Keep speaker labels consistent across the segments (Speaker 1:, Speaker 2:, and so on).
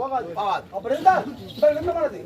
Speaker 1: போகாது.
Speaker 2: அப்படி இருந்தா என்ன பண்ணுது?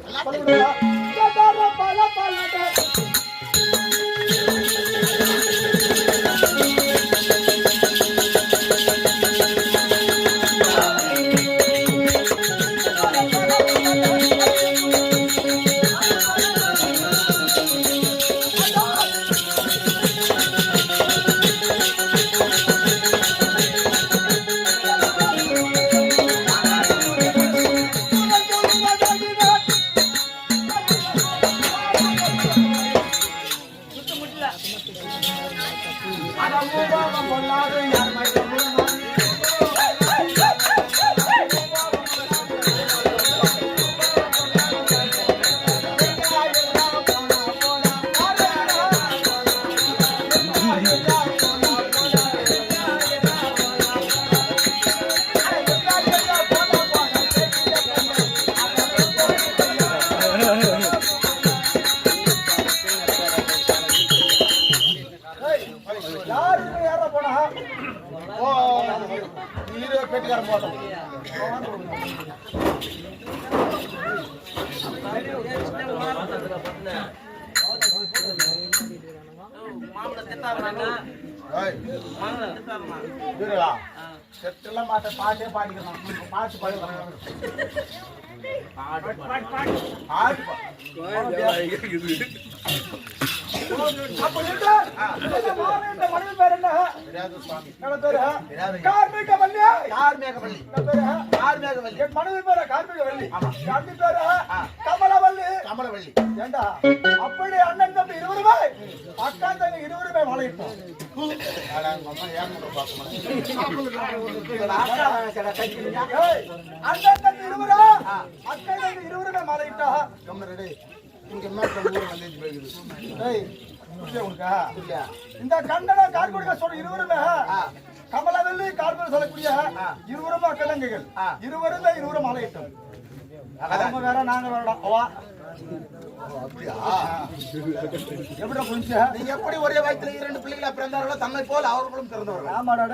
Speaker 2: பாட்டே பாடிக்கலாம் பாட்டு பாடுக்கலாம் கமலவல்லி. ஏண்டா அப்படி அண்ணன் தம்பி இருவருமே அக்கா தம்பி இருவருமே மலையிட்டோம். அண்ணன் தம்பி இருவரா அக்கா தம்பி இருவருமே மலையிட்டா. இந்த கண்டன கார்குடிக்க சொல்ற இருவருமே கமலவல்லி கார்குடி சொல்லக்கூடிய இருவரும் அக்கலங்கைகள் இருவரும் மலையிட்டோம். வேற நாங்க வேறடா. எப்படி புரிஞ்சு நீங்க எப்படி ஒரே வயிற்றுல 2 பிள்ளைகளா பிறந்தார்களோ தன்னை போல அவர்களும் பிறந்தவர்கள். ஆமாடா.